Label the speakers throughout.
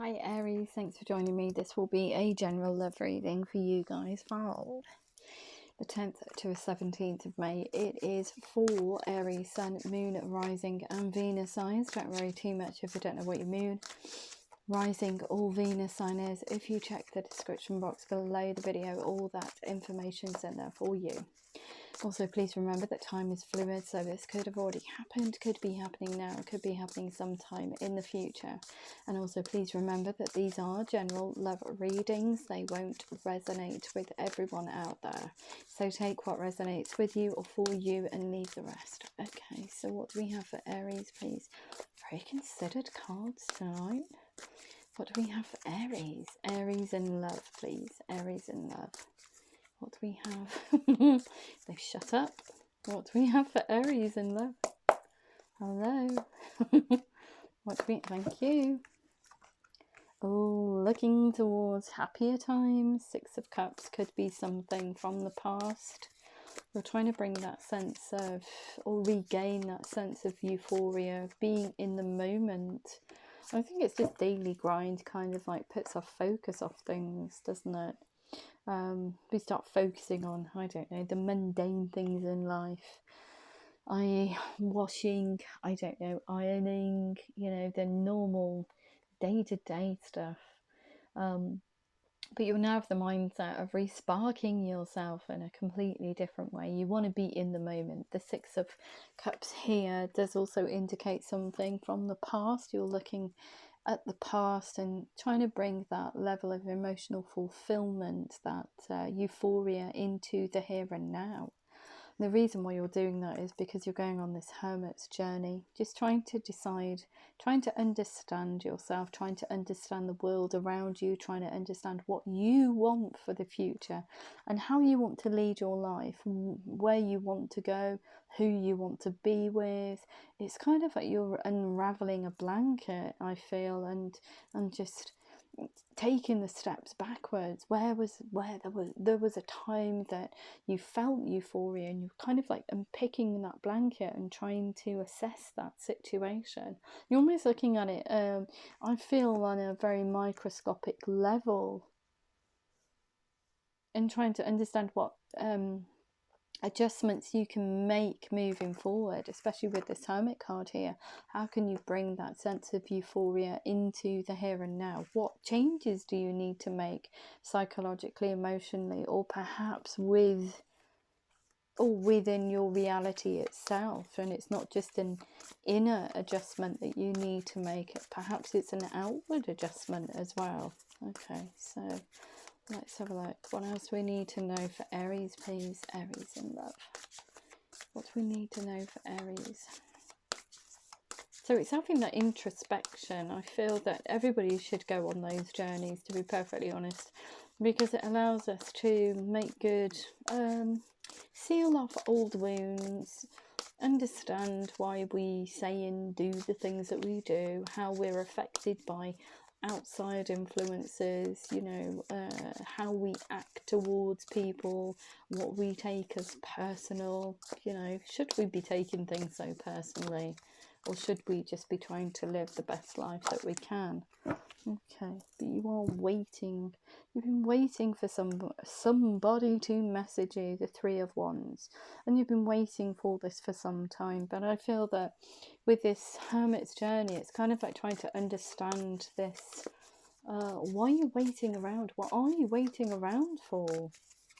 Speaker 1: Hi Aries, thanks for joining me. This will be a general love reading for you guys from the 10th to the 17th of May. It is for Aries, Sun, Moon, Rising and Venus signs. Don't worry too much if you don't know what your Moon, Rising or Venus sign is. If you check the description box below the video, all that information's in there for you. Also, please remember that time is fluid, so this could have already happened, could be happening now, could be happening sometime in the future. And also, please remember that these are general love readings. They won't resonate with everyone out there. So take what resonates with you or for you and leave the rest. Okay, so what do we have for Aries, please? Very considered cards tonight. What do we have for Aries? Aries in love, please. Aries in love. What do we have? They've shut up. What do we have for Aries in love? Hello. What do we... Thank you. Oh, looking towards happier times. Six of Cups could be something from the past. We're trying to bring that sense of, or regain that sense of euphoria, of being in the moment. I think it's just daily grind kind of like puts our focus off things, doesn't it? We start focusing on, I don't know, the mundane things in life. Washing, I don't know, ironing, you know, the normal day-to-day stuff. But you'll now have the mindset of re-sparking yourself in a completely different way. You want to be in the moment. The Six of Cups here does also indicate something from the past. You're looking at the past and trying to bring that level of emotional fulfillment, that euphoria into the here and now. The reason why you're doing that is because you're going on this hermit's journey, just trying to decide, trying to understand yourself, trying to understand the world around you, trying to understand what you want for the future and how you want to lead your life, where you want to go, who you want to be with. It's kind of like you're unraveling a blanket, I feel, and just taking the steps backwards. Where there was a time that you felt euphoria and you're kind of like unpicking that blanket and trying to assess that situation. You're almost looking at it, I feel, on a very microscopic level and trying to understand what adjustments you can make moving forward, especially with this Hermit card here. How can you bring that sense of euphoria into the here and now? What changes do you need to make psychologically, emotionally, or perhaps within your reality itself? And it's not just an inner adjustment that you need to make, perhaps it's an outward adjustment as well. Okay, so let's have a look. What else we need to know for Aries, please? Aries in love. What do we need to know for Aries? So it's having that introspection. I feel that everybody should go on those journeys, to be perfectly honest, because it allows us to make good, seal off old wounds, understand why we say and do the things that we do, how we're affected by outside influences, you know, how we act towards people, what we take as personal. You know, should we be taking things so personally, or should we just be trying to live the best life that we can? Okay, but you are waiting. You've been waiting for somebody to message you, the Three of Wands, and you've been waiting for this for some time. But I feel that with this Hermit's journey, it's kind of like trying to understand this. Why are you waiting around? What are you waiting around for?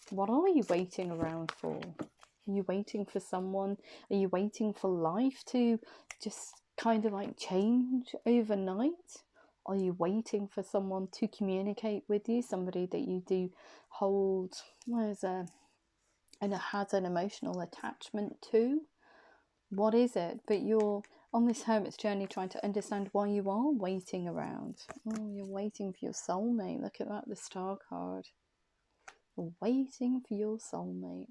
Speaker 1: What are you waiting around for? Are you waiting for someone? Are you waiting for life to just kind of like change overnight? Are you waiting for someone to communicate with you? Somebody that you do hold and has an emotional attachment to? What is it? But you're on this hermit's journey trying to understand why you are waiting around. Oh, you're waiting for your soulmate. Look at that, the Star card. You're waiting for your soulmate.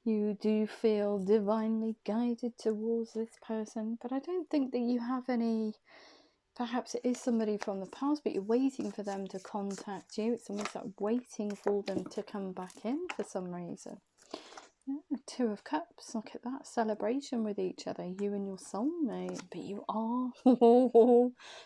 Speaker 1: You do feel divinely guided towards this person, but I don't think that you have any. Perhaps it is somebody from the past, but you're waiting for them to contact you. It's almost like waiting for them to come back in for some reason. Yeah, Two of Cups, look at that, celebration with each other, you and your soulmate. But you are,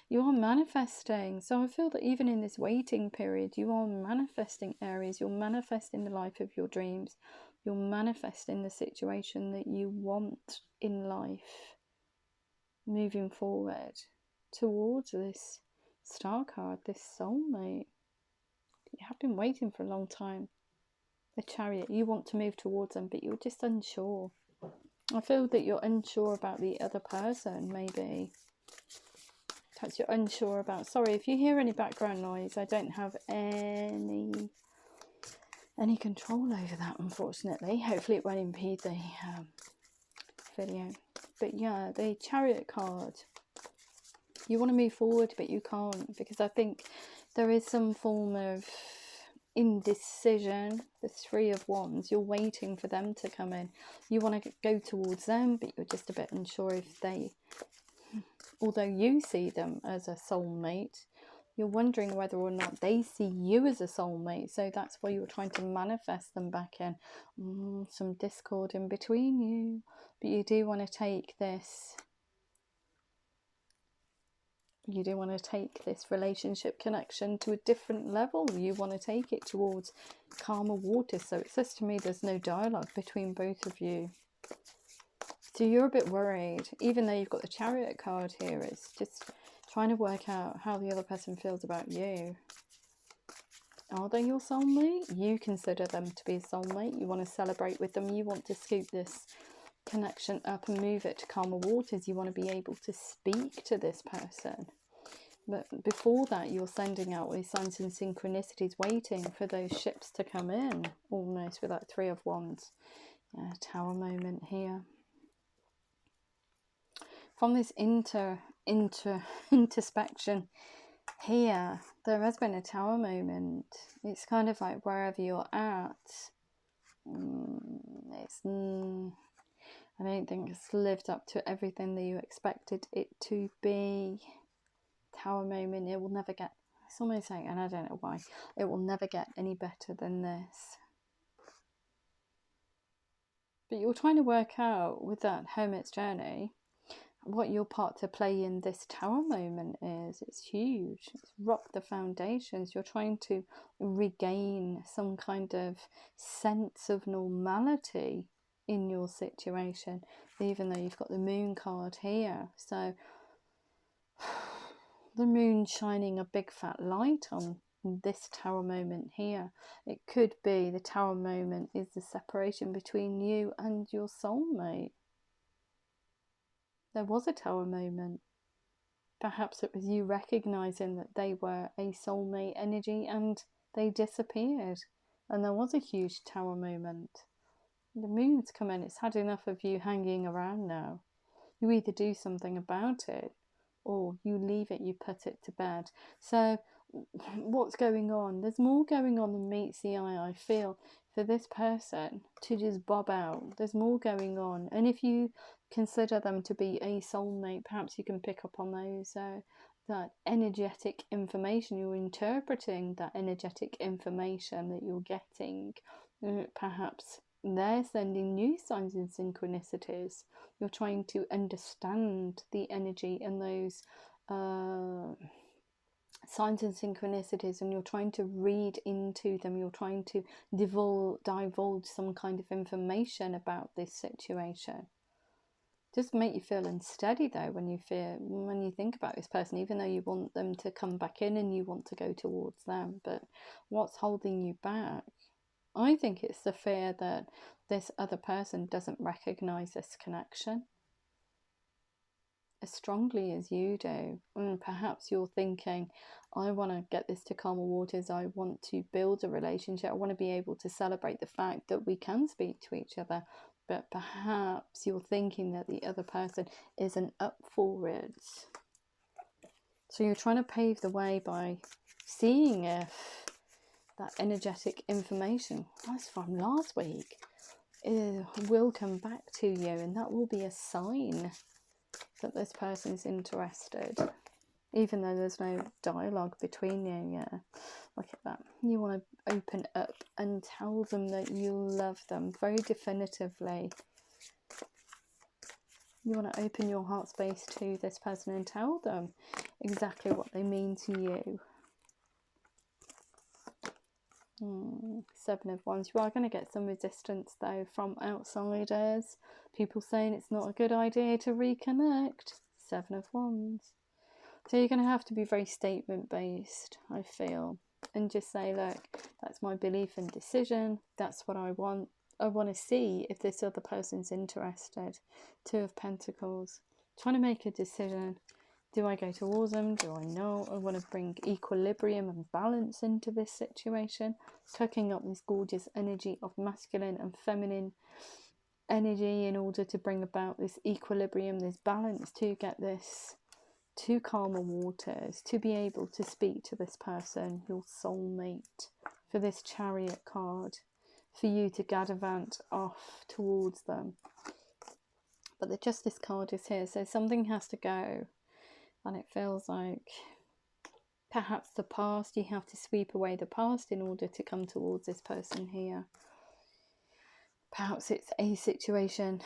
Speaker 1: you are manifesting. So I feel that even in this waiting period, you are manifesting, Aries. You're manifesting the life of your dreams. You're manifesting the situation that you want in life, moving forward towards this star card, this soulmate. You have been waiting for a long time. The Chariot, you want to move towards them, but you're just unsure. I feel that you're unsure about the other person, maybe. Perhaps you're unsure about... Sorry, if you hear any background noise, I don't have any control over that, unfortunately. Hopefully it won't impede the video. But yeah, the Chariot card. You want to move forward, but you can't, because I think there is some form of indecision. The Three of Wands, you're waiting for them to come in. You want to go towards them, but you're just a bit unsure if they, although you see them as a soulmate, you're wondering whether or not they see you as a soulmate. So that's why you're trying to manifest them back in. Some discord in between you, but you do want to take this. You do want to take this relationship connection to a different level. You want to take it towards calmer waters. So it says to me there's no dialogue between both of you. So you're a bit worried, even though you've got the Chariot card here. It's just trying to work out how the other person feels about you. Are they your soulmate? You consider them to be a soulmate. You want to celebrate with them. You want to scoop this connection up and move it to calmer waters. You want to be able to speak to this person. But before that, you're sending out these signs and synchronicities, waiting for those ships to come in, almost, with that Three of Wands. Tower moment here. From this introspection here, there has been a Tower moment. It's kind of like wherever you're at, I don't think it's lived up to everything that you expected it to be. Tower moment, it will never get, it's almost like, and I don't know why, it will never get any better than this. But you're trying to work out with that Hermit's journey what your part to play in this Tower moment is. It's huge. It's rocked the foundations. You're trying to regain some kind of sense of normality in your situation, even though you've got the Moon card here. So the Moon shining a big fat light on this Tower moment here. It could be the Tower moment is the separation between you and your soulmate. There was a Tower moment. Perhaps it was you recognizing that they were a soulmate energy and they disappeared. And there was a huge Tower moment. The Moon's come in. It's had enough of you hanging around now. You either do something about it, or you leave it, you put it to bed. So what's going on? There's more going on than meets the eye, I feel, for this person to just bob out. There's more going on. And if you consider them to be a soulmate, perhaps you can pick up on those that energetic information. You're interpreting that energetic information that you're getting. Perhaps they're sending new signs and synchronicities. You're trying to understand the energy and those signs and synchronicities, and you're trying to read into them. You're trying to divulge some kind of information about this situation. Just make you feel unsteady though when you think about this person, even though you want them to come back in and you want to go towards them. But what's holding you back? I think it's the fear that this other person doesn't recognize this connection as strongly as you do. And perhaps you're thinking, I want to get this to calmer waters. I want to build a relationship. I want to be able to celebrate the fact that we can speak to each other. But perhaps you're thinking that the other person isn't up for it. So you're trying to pave the way by seeing if that energetic information, that's from last week, will come back to you, and that will be a sign that this person's interested, even though there's no dialogue between you. Yeah, Look at that. You want to open up and tell them that you love them very definitively. You want to open your heart space to this person and tell them exactly what they mean to you. 7 of Wands. You are going to get some resistance though from outsiders. People saying it's not a good idea to reconnect. 7 of Wands. So you're going to have to be very statement based, I feel. And just say, look, that's my belief and decision. That's what I want. I want to see if this other person's interested. 2 of Pentacles. Trying to make a decision. Do I go towards them? Do I not? I want to bring equilibrium and balance into this situation. Tucking up this gorgeous energy of masculine and feminine energy in order to bring about this equilibrium, this balance, to get this to calmer waters, to be able to speak to this person, your soulmate, for this Chariot card, for you to gallivant off towards them. But the Justice card is here, so something has to go. And it feels like perhaps the past, you have to sweep away the past in order to come towards this person here. Perhaps it's a situation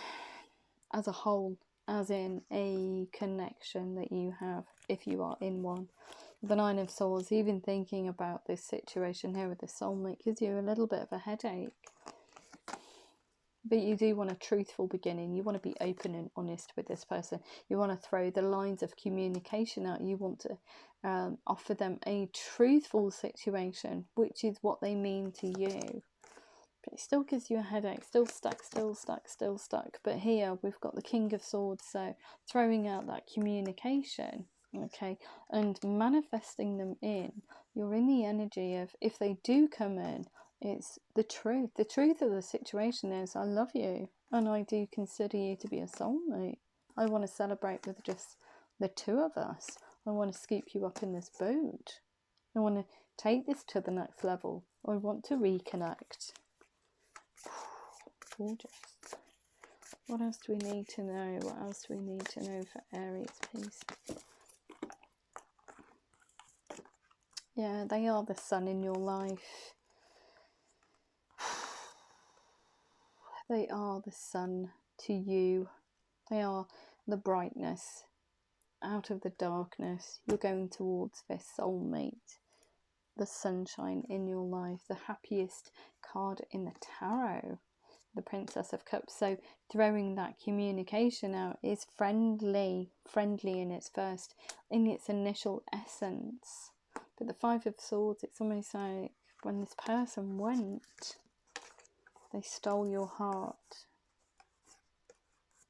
Speaker 1: as a whole, as in a connection that you have, if you are in one. The 9 of Swords, even thinking about this situation here with the soulmate gives you a little bit of a headache. But you do want a truthful beginning. You want to be open and honest with this person. You want to throw the lines of communication out. You want to offer them a truthful situation, which is what they mean to you. But it still gives you a headache. Still stuck, still stuck, still stuck. But here we've got the King of Swords. So throwing out that communication, okay, and manifesting them in. You're in the energy of, if they do come in, it's the truth. The truth of the situation is, I love you and I do consider you to be a soulmate. I want to celebrate with just the 2 of us. I want to scoop you up in this boat. I want to take this to the next level. I want to reconnect. Gorgeous. What else do we need to know? What else do we need to know for Aries, please? Yeah, they are the sun in your life. They are the sun to you. They are the brightness. Out of the darkness, you're going towards this soulmate. The sunshine in your life. The happiest card in the tarot. The Princess of Cups. So throwing that communication out is friendly. Friendly in its initial essence. But the 5 of Swords, it's almost like when this person went, they stole your heart.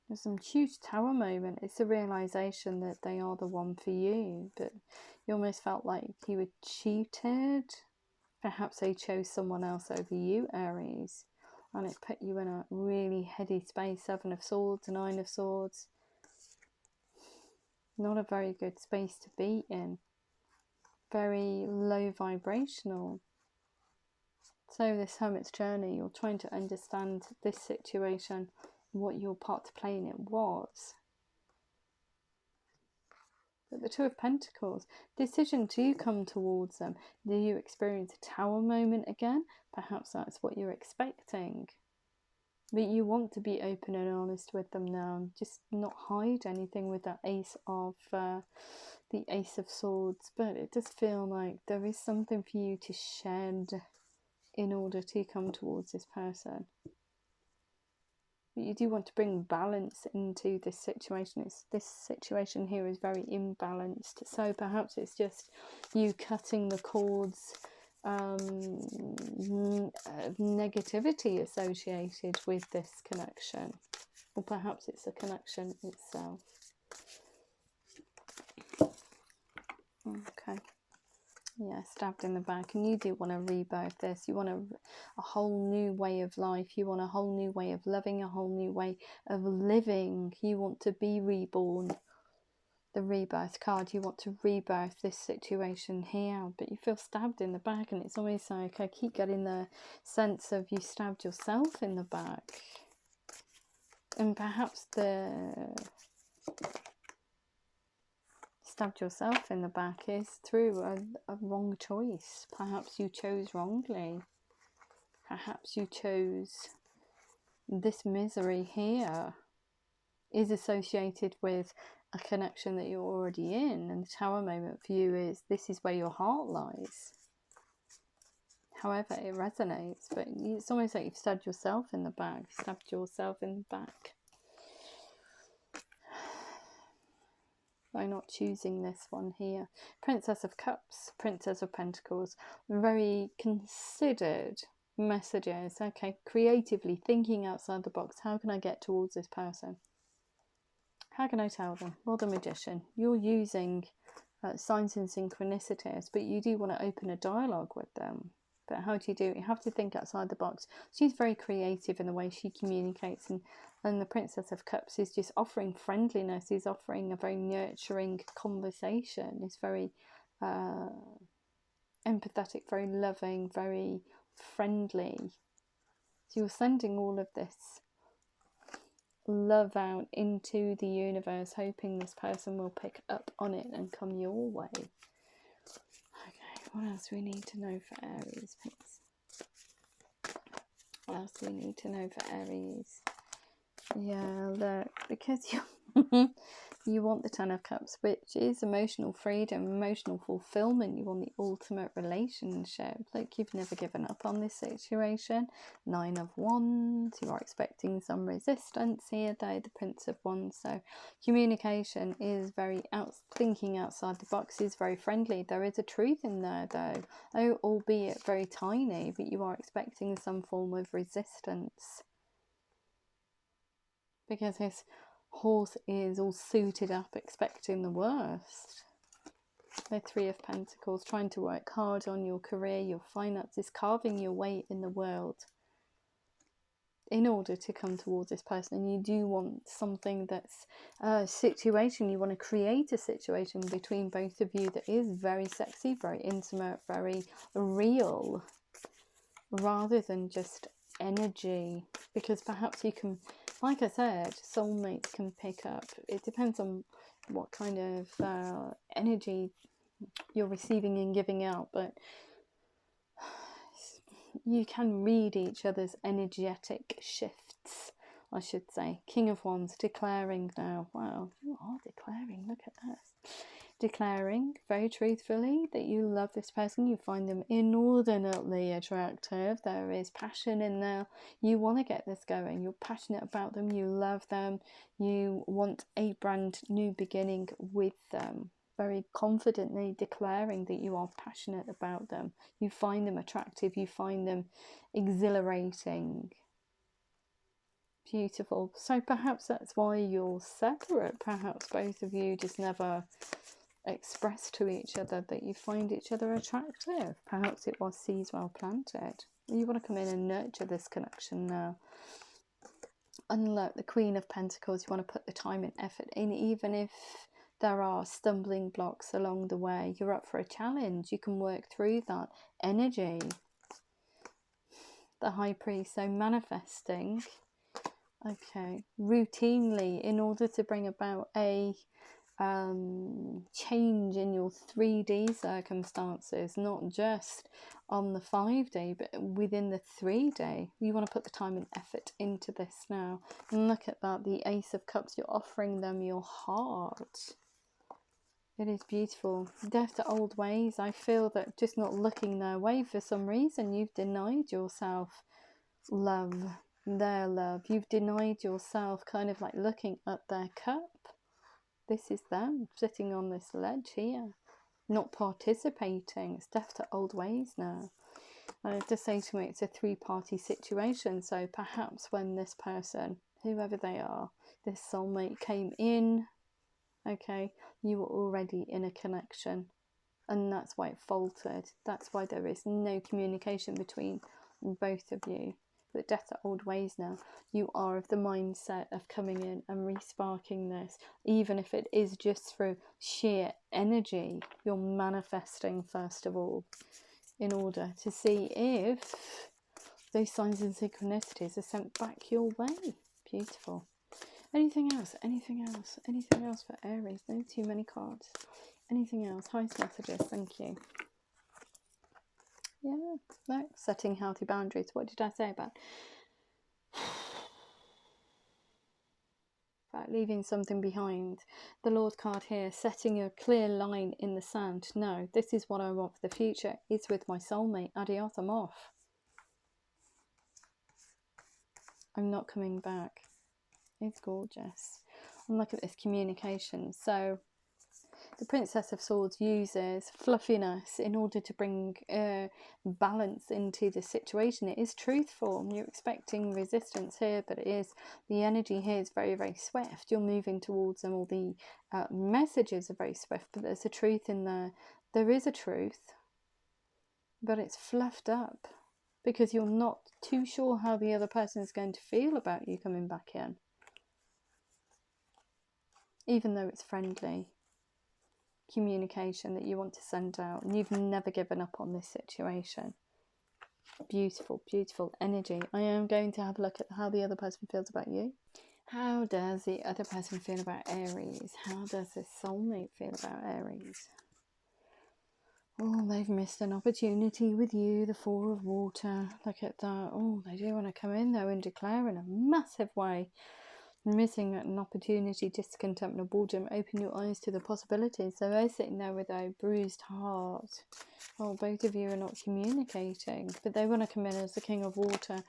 Speaker 1: There's some huge tower moment. It's a realization that they are the one for you, but you almost felt like you were cheated. Perhaps they chose someone else over you, Aries, and it put you in a really heady space. 7 of Swords, 9 of Swords. Not a very good space to be in. Very low vibrational. So this Hermit's journey, you're trying to understand this situation, what your part to play in it was. But the 2 of Pentacles, decision to come towards them. Do you experience a tower moment again? Perhaps that's what you're expecting. But you want to be open and honest with them now. Just not hide anything with that the Ace of Swords. But it does feel like there is something for you to shed in order to come towards this person. But you do want to bring balance into this situation. This situation here is very imbalanced. So perhaps it's just you cutting the cords of negativity associated with this connection. Or perhaps it's a connection itself. Okay. Yeah, stabbed in the back. And you do want to rebirth this. You want a whole new way of life. You want a whole new way of loving, a whole new way of living. You want to be reborn. The rebirth card, you want to rebirth this situation here, but you feel stabbed in the back, and it's almost like I keep getting the sense of you stabbed yourself in the back. And perhaps the stabbed yourself in the back is through a wrong choice. Perhaps you chose wrongly. Perhaps you chose this misery here is associated with a connection that you're already in, and the Tower moment for you is this is where your heart lies. However it resonates, but it's almost like you've stabbed yourself in the back. By not choosing this one here. Princess of Cups, Princess of Pentacles, very considered messages. Okay, creatively thinking outside the box. How can I get towards this person? How can I tell them? Well, the Magician. You're using signs and synchronicities, but you do want to open a dialogue with them. But how do you do it? You have to think outside the box. She's very creative in the way she communicates, and the Princess of Cups is just offering friendliness, is offering a very nurturing conversation. It's very empathetic, very loving, very friendly. So you're sending all of this love out into the universe, hoping this person will pick up on it and come your way. Okay, what else do we need to know for Aries, please? What else do we need to know for Aries? Yeah, look, because you want the Ten of Cups, which is emotional freedom, emotional fulfillment. You want the ultimate relationship. Like, you've never given up on this situation. Nine of Wands. You are expecting some resistance here, though. The Prince of Wands. So communication is very thinking outside the box, is very friendly. There is a truth in there, though, albeit very tiny, but you are expecting some form of resistance. Because his horse is all suited up, expecting the worst. The Three of Pentacles, trying to work hard on your career, your finances, carving your way in the world in order to come towards this person. And you do want something that's a situation. You want to create a situation between both of you that is very sexy, very intimate, very real, rather than just energy. Because perhaps you can, like I said, soulmates can pick up. It depends on what kind of energy you're receiving and giving out, but you can read each other's energetic shifts, I should say. King of Wands, declaring now. Wow, you are declaring, look at this. Declaring very truthfully that you love this person, you find them inordinately attractive. There is passion in there. You want to get this going. You're passionate about them. You love them. You want a brand new beginning with them. Very confidently declaring that you are passionate about them. You find them attractive. You find them exhilarating. Beautiful. So perhaps that's why you're separate. Perhaps both of you just never express to each other that you find each other attractive. Perhaps it was seeds well planted. You want to come in and nurture this connection now. Unlike the Queen of Pentacles, you want to put the time and effort in, even if there are stumbling blocks along the way. You're up for a challenge. You can work through that energy. The High Priest, so manifesting, okay, routinely in order to bring about a change in your 3D circumstances, not just on the 5D, but within the 3D. You want to put the time and effort into this now. And look at that, the Ace of Cups. You're offering them your heart. It is beautiful. Death to old ways. I feel that just not looking their way for some reason, you've denied yourself love, their love. You've denied yourself kind of like looking at their cup. This is them sitting on this ledge here, not participating. It's death to old ways now. I have to say to me, it's a three-party situation. So perhaps when this person, whoever they are, this soulmate came in, okay, you were already in a connection, and that's why it faltered. That's why there is no communication between both of you. But death to old ways now. You are of the mindset of coming in and re-sparking this, even if it is just through sheer energy. You're manifesting first of all, in order to see if those signs and synchronicities are sent back your way. Beautiful. Anything else? Anything else? Anything else for Aries? No too many cards. Anything else? Highest messages. Thank you. Yeah, no. Setting healthy boundaries. What did I say about leaving something behind? The Lord card here, setting a clear line in the sand. No, this is what I want for the future. It's with my soulmate. Adios, I'm off. I'm not coming back. It's gorgeous. And look at this communication. So the Princess of Swords uses fluffiness in order to bring balance into the situation. It is truthful. You're expecting resistance here, but it is, the energy here is very, very swift. You're moving towards them. All the messages are very swift, but there's a truth in there. There is a truth, but it's fluffed up because you're not too sure how the other person is going to feel about you coming back in, even though it's friendly communication that you want to send out, and you've never given up on this situation. Beautiful, beautiful energy. I am going to have a look at how the other person feels about you. How does the other person feel about Aries? How does this soulmate feel about Aries? Oh, they've missed an opportunity with you. The Four of Water. Look at that. Oh, they do want to come in though and declare in a massive way. Missing an opportunity, discontentment, boredom. Open your eyes to the possibilities. So they're sitting there with a bruised heart. Oh, both of you are not communicating, but they want to come in as the King of Water.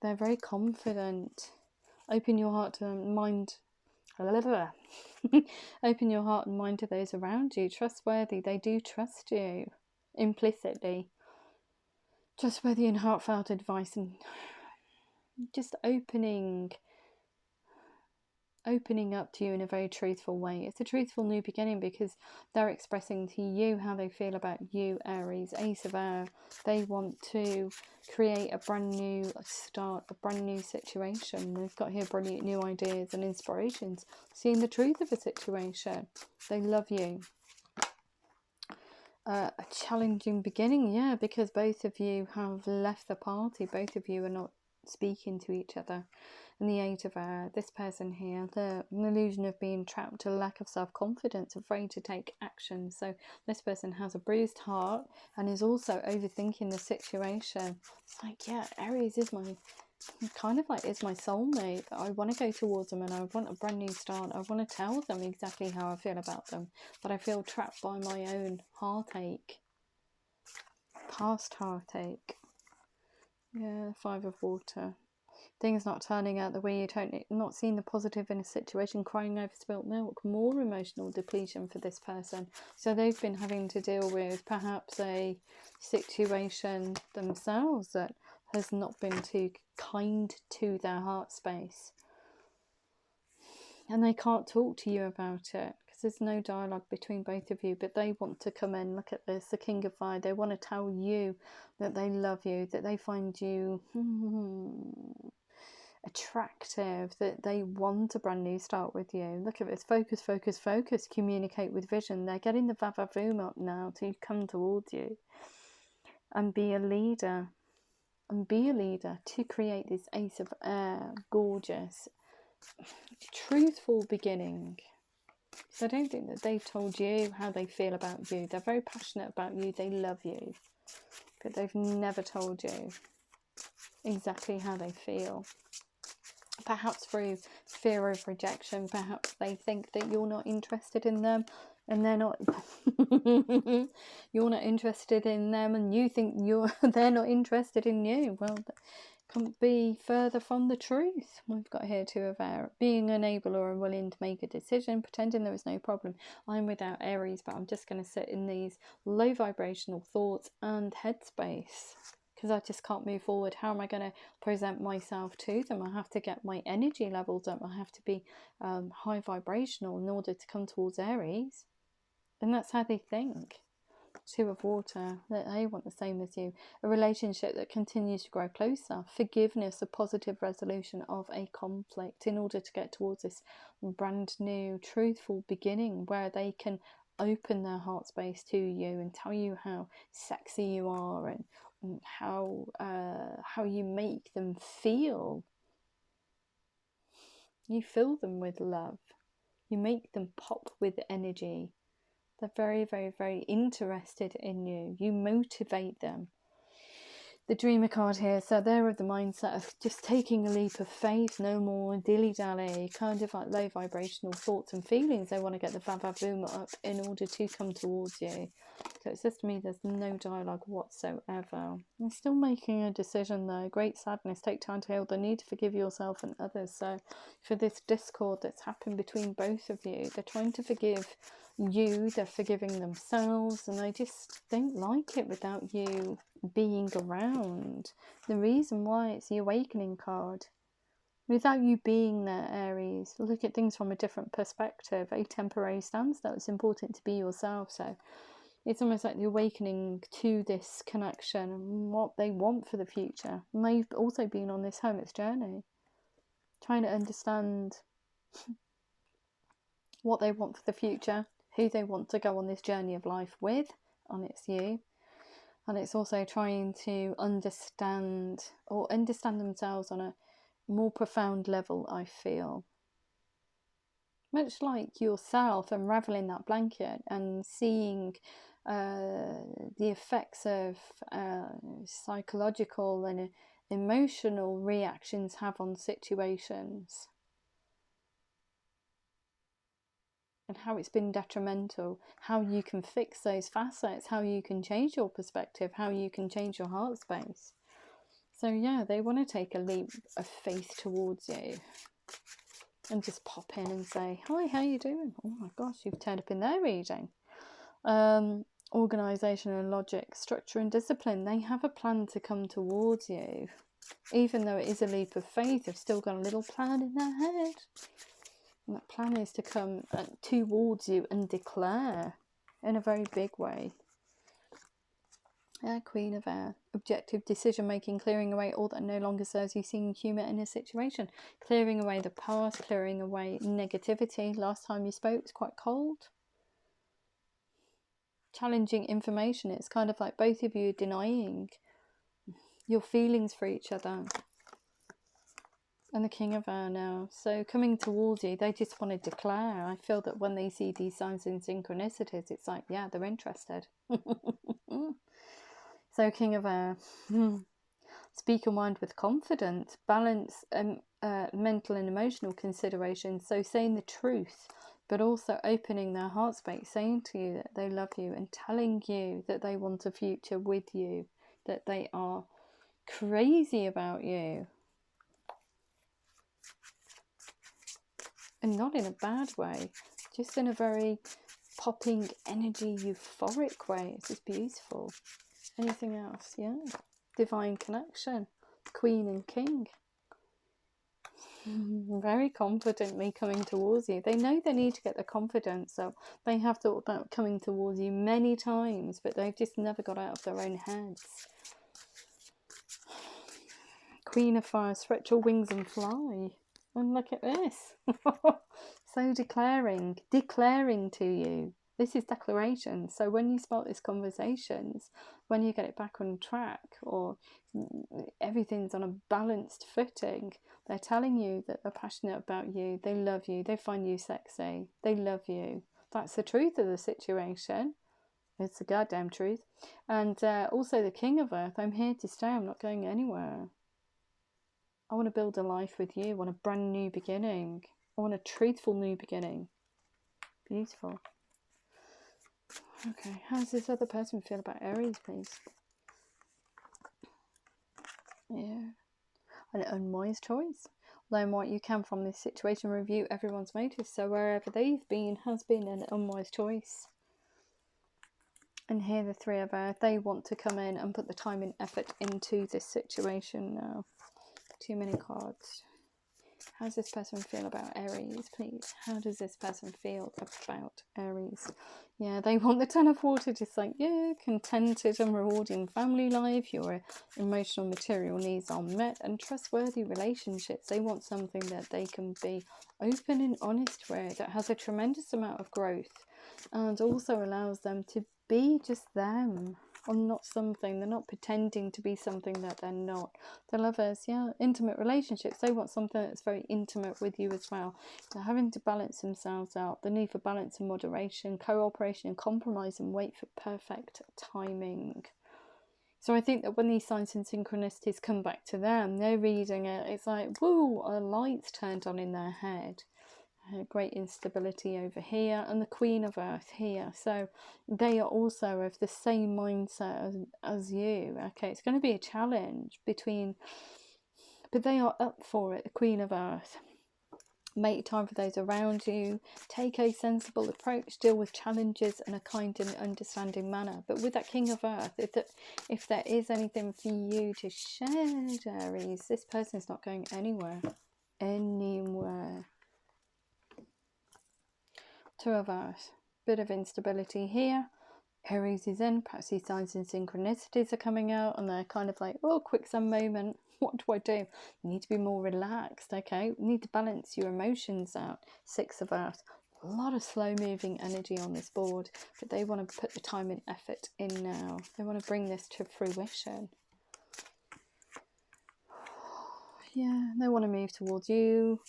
Speaker 1: They're very confident. Open your heart to mind. Open your heart and mind to those around you. Trustworthy. They do trust you implicitly. Trustworthy and heartfelt advice, and just opening up to you in a very truthful way. It's a truthful new beginning because they're expressing to you how they feel about you, Aries. Ace of Air. They want to create a brand new start, a brand new situation. They've got here brilliant new ideas and inspirations. Seeing the truth of a situation. They love you. A challenging beginning, yeah, because both of you have left the party. Both of you are not speaking to each other. And the Eight of Air, this person here, an illusion of being trapped, a lack of self-confidence, afraid to take action. So this person has a bruised heart and is also overthinking the situation. It's like, yeah, Aries is my soulmate. I want to go towards them and I want a brand new start. I want to tell them exactly how I feel about them, but I feel trapped by my own heartache, past heartache. Yeah, Five of Water. Things not turning out the way you don't, not seeing the positive in a situation, crying over spilt milk, more emotional depletion for this person. So they've been having to deal with perhaps a situation themselves that has not been too kind to their heart space. And they can't talk to you about it because there's no dialogue between both of you, but they want to come in. Look at this, the King of Fire. They want to tell you that they love you, that they find you attractive, that they want a brand new start with you. Look at this, focus, focus, focus, communicate with vision. They're getting the Vavavoom up now to come towards you and be a leader. And be a leader to create this Ace of Air, gorgeous, truthful beginning. So I don't think that they've told you how they feel about you. They're very passionate about you, they love you, but they've never told you exactly how they feel. Perhaps through fear of rejection. Perhaps they think that you're not interested in them and they're not you're not interested in them and you think they're not interested in you. Well, that can't be further from the truth. We've got here Two of Air. Being unable or unwilling to make a decision, pretending there is no problem. I'm without Aries, but I'm just going to sit in these low vibrational thoughts and headspace because I just can't move forward. How am I going to present myself to them? I have to get my energy levels up. I have to be high vibrational in order to come towards Aries. And that's how they think. Two of Water, that they want the same as you. A relationship that continues to grow closer. Forgiveness, a positive resolution of a conflict in order to get towards this brand new, truthful beginning where they can open their heart space to you and tell you how sexy you are and how you make them feel. You fill them with love. You make them pop with energy. They're very, very, very interested in you. You motivate them. The Dreamer card here, so they're of the mindset of just taking a leap of faith, no more dilly-dally, kind of like low vibrational thoughts and feelings. They want to get the ba-ba-boom up in order to come towards you. So it says to me there's no dialogue whatsoever. I'm still making a decision though. Great sadness, take time to heal the need to forgive yourself and others. So for this discord that's happened between both of you, they're trying to forgive you, they're forgiving themselves, and they just don't like it without you being around. The reason why it's the Awakening card. Without you being there, Aries, look at things from a different perspective. A temporary standstill. It's important to be yourself. So it's almost like the awakening to this connection and what they want for the future. And they've also been on this hermit's journey, trying to understand what they want for the future, who they want to go on this journey of life with, and it's you. And it's also trying to understand themselves on a more profound level, I feel. Much like yourself unraveling that blanket and seeing the effects of psychological and emotional reactions have on situations. And how it's been detrimental, how you can fix those facets, how you can change your perspective, how you can change your heart space. So yeah, they want to take a leap of faith towards you and just pop in and say, hi, how you doing? Oh my gosh, you've turned up in their reading. Organisation and logic, structure and discipline. They have a plan to come towards you. Even though it is a leap of faith, they've still got a little plan in their head. And that plan is to come towards you and declare in a very big way. Queen of Air. Objective decision making, clearing away all that no longer serves you, seeing humour in a situation. Clearing away the past, clearing away negativity. Last time you spoke was quite cold. Challenging information. It's kind of like both of you denying your feelings for each other. And the King of Air now. So coming towards you, they just want to declare. I feel that when they see these signs and synchronicities, it's like, yeah, they're interested. So King of Air. Speak your mind with confidence. Balance mental and emotional considerations. So saying the truth, but also opening their heart space, saying to you that they love you and telling you that they want a future with you, that they are crazy about you. And not in a bad way, just in a very popping energy, euphoric way. It's just beautiful. Anything else? Yeah. Divine connection. Queen and King. Very confidently coming towards you. They know they need to get the confidence, so they have thought about coming towards you many times, but they've just never got out of their own heads. Queen of Fire. Stretch your wings and fly. And look at this. So declaring to you. This is declaration. So when you start these conversations, when you get it back on track, or everything's on a balanced footing, they're telling you that they're passionate about you, they love you, they find you sexy, they love you. That's the truth of the situation. It's the goddamn truth. And also the King of Earth. I'm here to stay. I'm not going anywhere. I want to build a life with you. I want a brand new beginning. I want a truthful new beginning. Beautiful. Okay, how does this other person feel about Aries, please? Yeah. An unwise choice. Learn what you can from this situation. Review everyone's motives. So wherever they've been has been an unwise choice. And here the Three of Earth. They want to come in and put the time and effort into this situation now. Too many cards. How does this person feel about Aries, please? How does this person feel about Aries? Yeah, they want the Ten of Water, just like, yeah, contented and rewarding family life. Your emotional, material needs are met, and trustworthy relationships. They want something that they can be open and honest with, that has a tremendous amount of growth, and also allows them to be just them. or not something. They're not pretending to be something that they're not. The Lovers, yeah, intimate relationships. They want something that's very intimate with you as well. They're having to balance themselves out. The need for balance and moderation, cooperation and compromise, and wait for perfect timing. So I think that when these signs and synchronicities come back to them, they're reading it, it's like, woo, a light's turned on in their head. Great instability over here, and the Queen of Earth here. So they are also of the same mindset as you. Okay, it's going to be a challenge between, but they are up for it. The Queen of Earth. Make time for those around you. Take a sensible approach. Deal with challenges in a kind and understanding manner. But with that King of Earth, if there is anything for you to shed, Aries, this person is not going anywhere. Anywhere. Two of Earth. Bit of instability here. Aries is in. Perhaps these signs and synchronicities are coming out, and they're kind of like, oh, quicksand moment. What do I do? You need to be more relaxed, okay? You need to balance your emotions out. Six of Earth. A lot of slow moving energy on this board, but they want to put the time and effort in now. They want to bring this to fruition. Yeah, they want to move towards you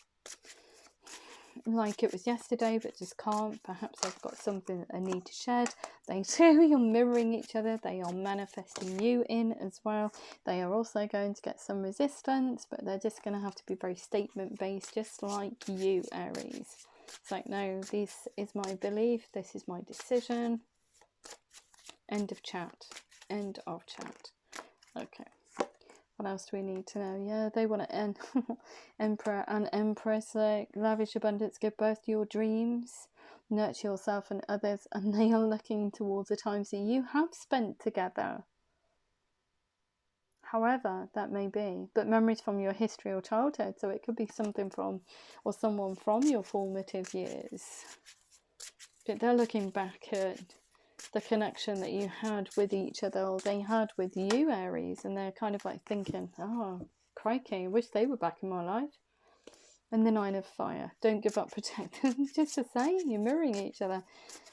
Speaker 1: like it was yesterday, but just can't. Perhaps they've got something that they need to shed. They too, you're mirroring each other. They are manifesting you in as well. They are also going to get some resistance, but they're just going to have to be very statement based, just like you, Aries. It's like, no, this is my belief, this is my decision. End of chat. End of chat. Okay. What else do we need to know? Yeah, they want to end. Emperor and Empress, like, lavish abundance, give birth to your dreams, nurture yourself and others, and they are looking towards the times that you have spent together. However that may be, but memories from your history or childhood, so it could be something from, or someone from your formative years. But they're looking back at the connection that you had with each other, or they had with you, Aries, and they're kind of like thinking, oh, crikey, I wish they were back in my life. And the Nine of Fire. Don't give up, protect. Just to say, you're mirroring each other.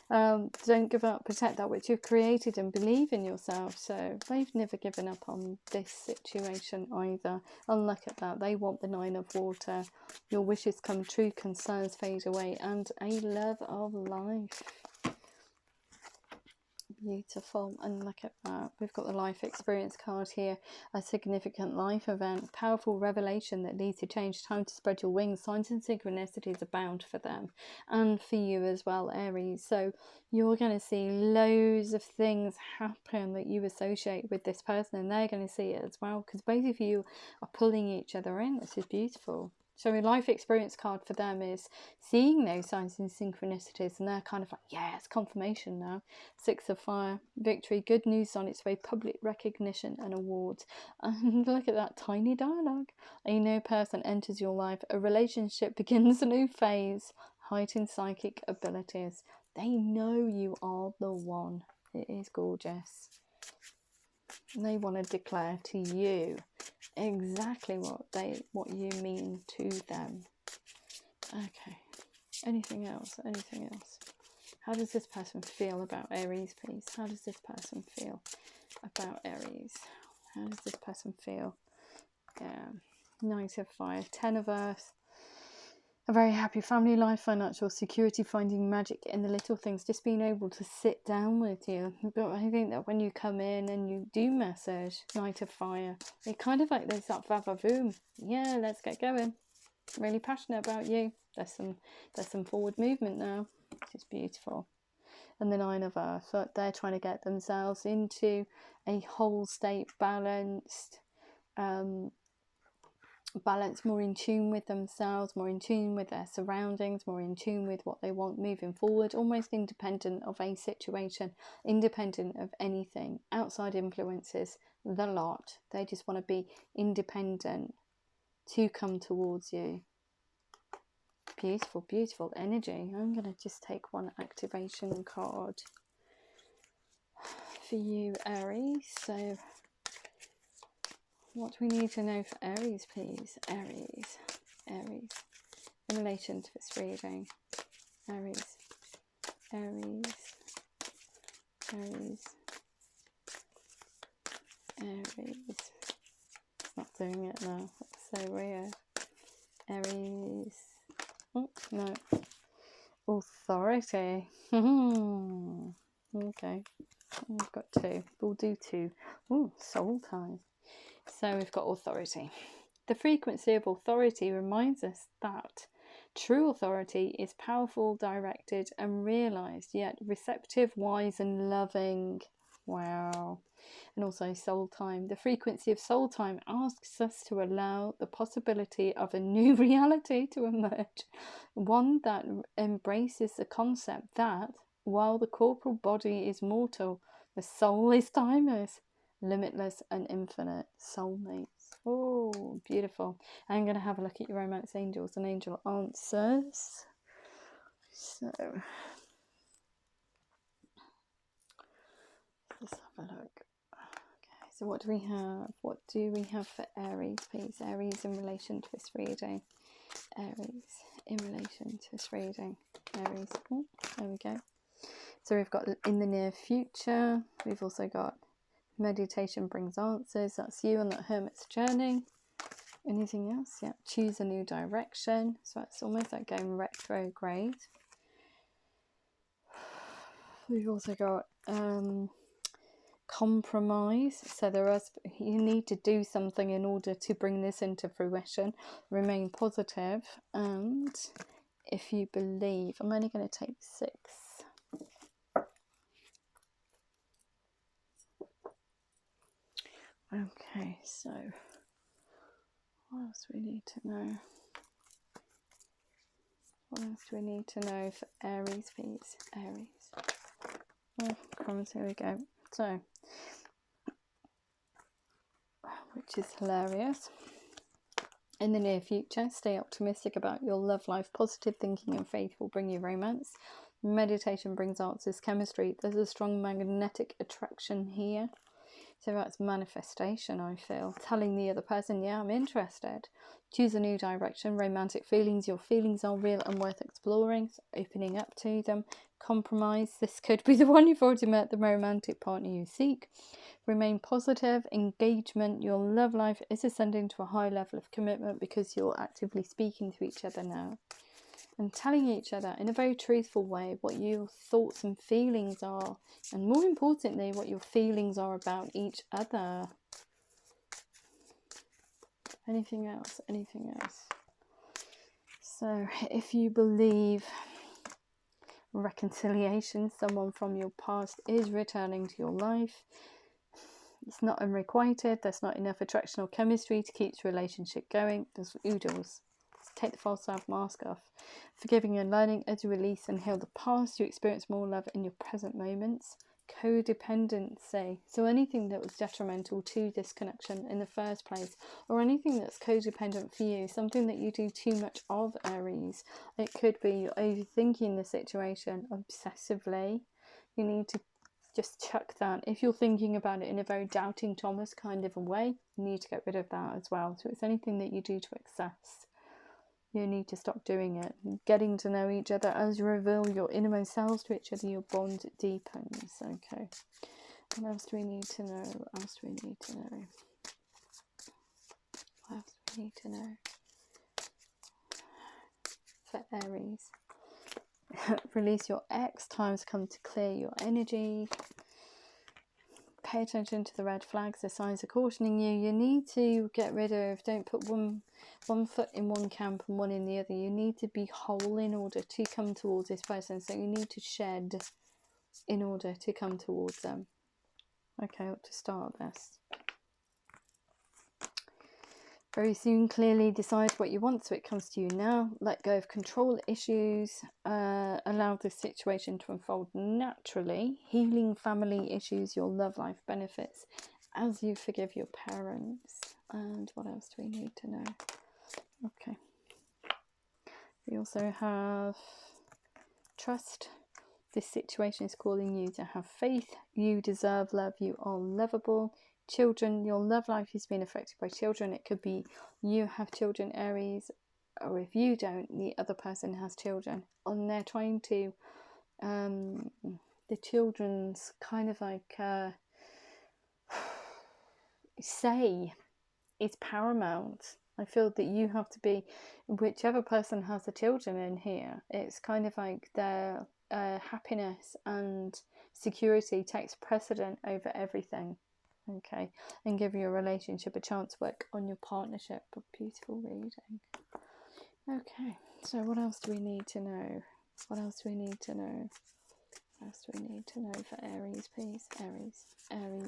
Speaker 1: Don't give up, protect that which you've created, and believe in yourself. So they've never given up on this situation either. And look at that, they want the Nine of Water. Your wishes come true, concerns fade away, and a love of life. Beautiful. And look at that, we've got the life experience card here. A significant life event, powerful revelation that leads to change, time to spread your wings. Signs and synchronicities abound for them and for you as well, Aries. So you're going to see loads of things happen that you associate with this person, and they're going to see it as well, because both of you are pulling each other in. This is beautiful. So a life experience card for them is seeing those signs and synchronicities, and they're kind of like, yeah, it's confirmation now. Six of Fire, victory, good news on its way, public recognition and awards. And look at that tiny dialogue. A new person enters your life. A relationship begins a new phase. Heightened psychic abilities. They know you are the one. It is gorgeous. And they want to declare to you exactly what you mean to them. Okay. Anything else? Anything else? How does this person feel about Aries, please? How does this person feel about Aries? How does this person feel? Knight of Fire, Ten of Earth. A very happy family life, financial security, finding magic in the little things, just being able to sit down with you. But I think that when you come in and you do message, Knight of Fire, it kind of like there's that va-va-voom. Yeah, let's get going. I'm really passionate about you. There's some forward movement now, which is beautiful. And the Nine of Earth, so they're trying to get themselves into a whole state, balanced, more in tune with themselves, more in tune with their surroundings, more in tune with what they want moving forward, almost independent of a situation, independent of anything, outside influences, the lot. They just want to be independent to come towards you. Beautiful, beautiful energy. I'm going to just take one activation card for you, Aries. So what do we need to know for Aries, please? Aries. In relation to this reading. Aries. Aries. It's not doing it now. That's so weird. Aries. Oh, no. Authority. Okay. We've got two. We'll do two. Oh, soul time. So we've got authority. The frequency of authority reminds us that true authority is powerful, directed, and realized, yet receptive, wise, and loving. Wow. And also soul time. The frequency of soul time asks us to allow the possibility of a new reality to emerge, one that embraces the concept that while the corporal body is mortal, the soul is timeless, limitless, and infinite. Soulmates. Oh, beautiful. I'm going to have a look at your romance angels and angel answers. So let's have a look. Okay, so what do we have? What do we have for Aries, please? Aries in relation to this reading. Aries in relation to this reading. Aries. Oh, there we go. So we've got in the near future. We've also got meditation brings answers. That's you on that hermit's journey. Anything else? Yeah. Choose a new direction. So it's almost like going retrograde. We've also got compromise. So you need to do something in order to bring this into fruition. Remain positive, and if you believe, I'm only going to take 6. Okay, so what else do we need to know? What else do we need to know for Aries, please? Aries. Oh, crumbs, here we go. So, which is hilarious. In the near future, stay optimistic about your love life. Positive thinking and faith will bring you romance. Meditation brings answers. Chemistry. There's a strong magnetic attraction here. So that's manifestation, I feel. Telling the other person, yeah, I'm interested. Choose a new direction. Romantic feelings. Your feelings are real and worth exploring. So opening up to them. Compromise. This could be the one you've already met, the romantic partner you seek. Remain positive. Engagement. Your love life is ascending to a high level of commitment because you're actively speaking to each other now. And telling each other in a very truthful way what your thoughts and feelings are, and more importantly what your feelings are about each other. Anything else? Anything else? So if you believe reconciliation, someone from your past is returning to your life. It's not unrequited. There's not enough attraction or chemistry to keep the relationship going. There's oodles. Take the false self mask off. Forgiving and learning as you release and heal the past, you experience more love in your present moments. Codependency. So anything that was detrimental to this connection in the first place, or anything that's codependent for you, something that you do too much of, Aries. It could be you're overthinking the situation obsessively. You need to just chuck that. If you're thinking about it in a very doubting Thomas kind of a way, you need to get rid of that as well. So it's anything that you do to excess. You need to stop doing it. Getting to know each other as you reveal your innermost selves to each other, your bond deepens. Okay. What else do we need to know? What else do we need to know? What else do we need to know? For Aries. Release your ex. Time's come to clear your energy. Pay attention to the red flags. The signs are cautioning you. You need to get rid of, don't put one foot in one camp and one in the other. You need to be whole in order to come towards this person. So you need to shed in order to come towards them. Okay, to start this. Very soon, clearly decide what you want so it comes to you now. Let go of control issues. Allow the situation to unfold naturally. Healing family issues, your love life benefits as you forgive your parents. And what else do we need to know? Okay. We also have trust. This situation is calling you to have faith. You deserve love. You are lovable. Children, your love life has been affected by children. It could be you have children, Aries, or if you don't, the other person has children. And they're trying to, the children's kind of like, say is paramount. I feel that you have to be, whichever person has the children in here, it's kind of like their happiness and security takes precedent over everything. Okay, and give your relationship a chance to work on your partnership. A beautiful reading. Okay, so what else do we need to know? What else do we need to know? What else do we need to know for Aries, please? Aries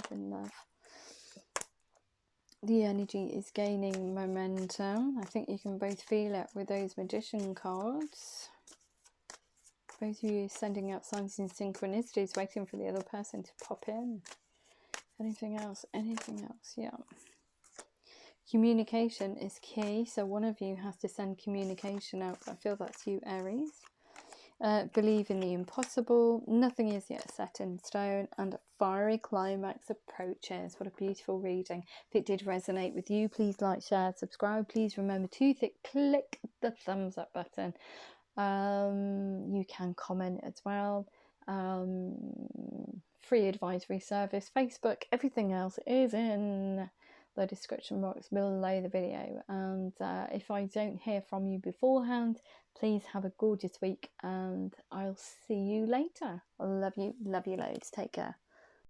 Speaker 1: in love. The energy is gaining momentum. I think you can both feel it with those Magician cards. Both of you sending out signs and synchronicities, waiting for the other person to pop in. Anything else? Anything else? Yeah. Communication is key, so one of you has to send communication out. I feel that's you, Aries. Believe in the impossible. Nothing is yet set in stone, and a fiery climax approaches. What a beautiful reading. If it did resonate with you, please like, share, subscribe. Please remember to click the thumbs up button. You can comment as well. Free advisory service, Facebook, everything else is in the description box below the video. And if I don't hear from you beforehand, please have a gorgeous week, and I'll see you later. Love you loads. Take care.